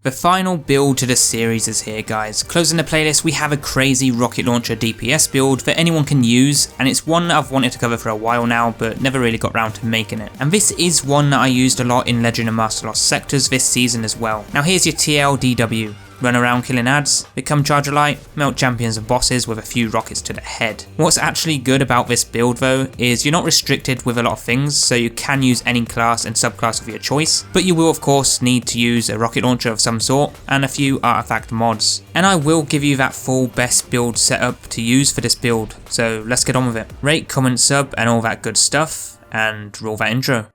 The final build to the series is here, guys. Closing the playlist, we have a crazy rocket launcher DPS build that anyone can use, and it's one that I've wanted to cover for a while now but never really got around to making it. And this is one that I used a lot in Legend and Master Lost sectors this season as well. Now here's your TLDW. Run around killing ads, become Charger Light, melt champions and bosses with a few rockets to the head. What's actually good about this build though is you're not restricted with a lot of things, so you can use any class and subclass of your choice, but you will of course need to use a rocket launcher of some sort and a few artifact mods. And I will give you that full best build setup to use for this build, so let's get on with it. Rate, comment, sub and all that good stuff, and roll that intro.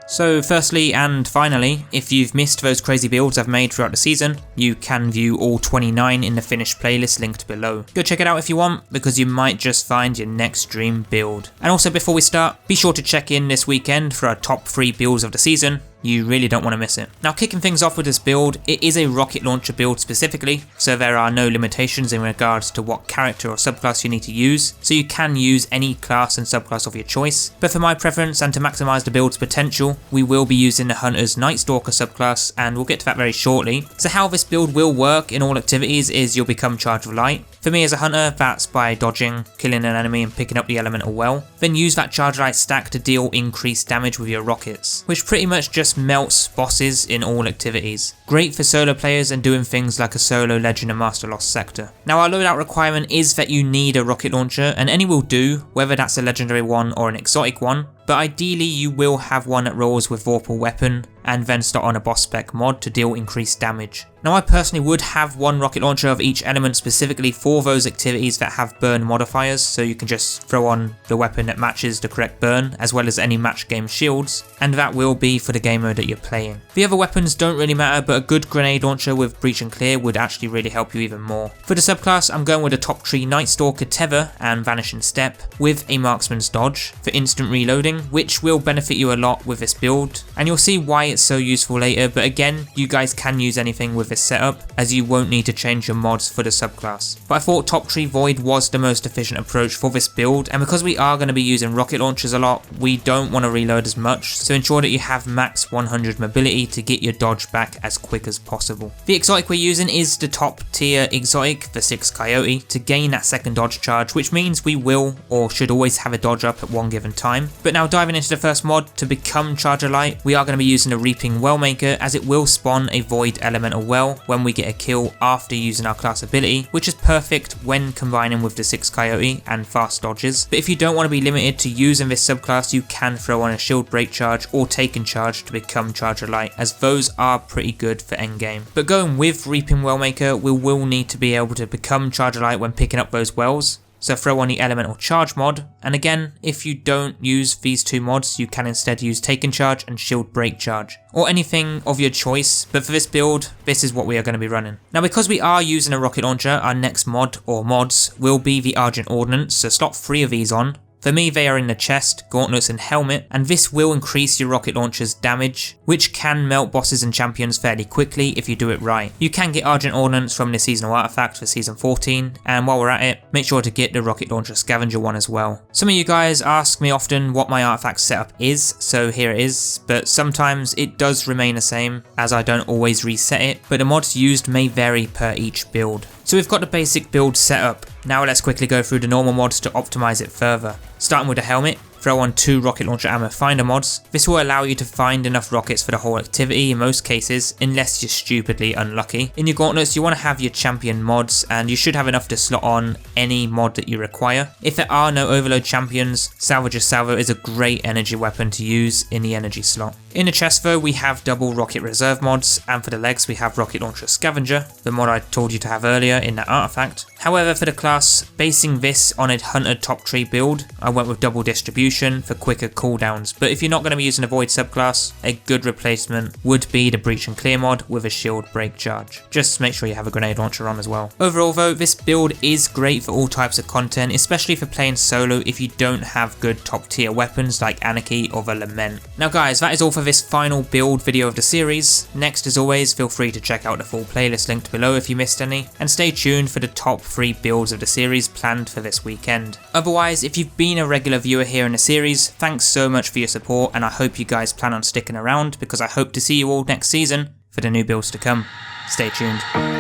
So firstly and finally, if you've missed those crazy builds I've made throughout the season, you can view all 29 in the finished playlist linked below. Go check it out if you want, because you might just find your next dream build. And also before we start, be sure to check in this weekend for our top 3 builds of the season. You really don't want to miss it. Now kicking things off with this build, it is a rocket launcher build specifically, so there are no limitations in regards to what character or subclass you need to use, so you can use any class and subclass of your choice. But for my preference and to maximise the build's potential, we will be using the Hunter's Night Stalker subclass, and we'll get to that very shortly. So how this build will work in all activities is you'll become Charge of Light. For me as a hunter, that's by dodging, killing an enemy and picking up the elemental well. Then use that Charge Light stack to deal increased damage with your rockets, which pretty much just melts bosses in all activities. Great for solo players and doing things like a solo Legend and Master Lost sector. Now our loadout requirement is that you need a rocket launcher, and any will do, whether that's a legendary one or an exotic one. But ideally you will have one that rolls with Vorpal weapon and then start on a boss spec mod to deal increased damage. Now I personally would have one rocket launcher of each element specifically for those activities that have burn modifiers, so you can just throw on the weapon that matches the correct burn as well as any match game shields, and that will be for the game mode that you're playing. The other weapons don't really matter, but a good grenade launcher with breach and clear would actually really help you even more. For the subclass I'm going with a top tree Night Stalker Tether and Vanishing Step with a marksman's dodge for instant reloading, which will benefit you a lot with this build, and you'll see why it's so useful later. But again, you guys can use anything with this setup as you won't need to change your mods for the subclass. But I thought top tree Void was the most efficient approach for this build, and because we are going to be using rocket launchers a lot, we don't want to reload as much, so ensure that you have max 100 mobility to get your dodge back as quick as possible. The exotic we're using is the top tier exotic, the 6 Coyote, to gain that second dodge charge, which means we will or should always have a dodge up at one given time. But now diving into the first mod, to become Charger Light, we are going to be using the Reaping Wellmaker, as it will spawn a Void Elemental Well when we get a kill after using our class ability, which is perfect when combining with the 6 Coyote and fast dodges. But if you don't want to be limited to using this subclass, you can throw on a Shield Break Charge or Taken Charge to become Charger Light, as those are pretty good for endgame. But going with Reaping Wellmaker, we will need to be able to become Charger Light when picking up those wells. So throw on the Elemental Charge mod, and again, if you don't use these two mods, you can instead use Taken Charge and Shield Break Charge, or anything of your choice, but for this build, this is what we are going to be running. Now because we are using a rocket launcher, our next mod or mods will be the Argent Ordnance, so slot 3 of these on. For me, they are in the chest, gauntlets and helmet, and this will increase your rocket launcher's damage, which can melt bosses and champions fairly quickly if you do it right. You can get Argent Ordnance from the seasonal artifact for season 14, and while we're at it, make sure to get the rocket launcher scavenger one as well. Some of you guys ask me often what my artifact setup is, so here it is, but sometimes it does remain the same as I don't always reset it, but the mods used may vary per each build. So we've got the basic build set up. Now let's quickly go through the normal mods to optimize it further. Starting with the helmet, throw on 2 rocket launcher ammo finder mods. This will allow you to find enough rockets for the whole activity in most cases, unless you're stupidly unlucky. In your gauntlets, you want to have your champion mods, and you should have enough to slot on any mod that you require. If there are no overload champions, Salvager Salvo is a great energy weapon to use in the energy slot. In the chest though, we have double rocket reserve mods, and for the legs we have rocket launcher scavenger, the mod I told you to have earlier in that artifact. However, for the class, basing this on a Hunter top tree build, I went with double distribution for quicker cooldowns, but if you're not going to be using a Void subclass, a good replacement would be the breach and clear mod with a shield break charge. Just make sure you have a grenade launcher on as well. Overall though, this build is great for all types of content, especially for playing solo if you don't have good top tier weapons like Anarchy or the Lament. Now guys, that is all for this final build video of the series. Next, as always, feel free to check out the full playlist linked below if you missed any, and stay tuned for the top 3 builds of the series planned for this weekend. Otherwise, if you've been a regular viewer here in the series. Thanks so much for your support, and I hope you guys plan on sticking around because I hope to see you all next season for the new builds to come. Stay tuned.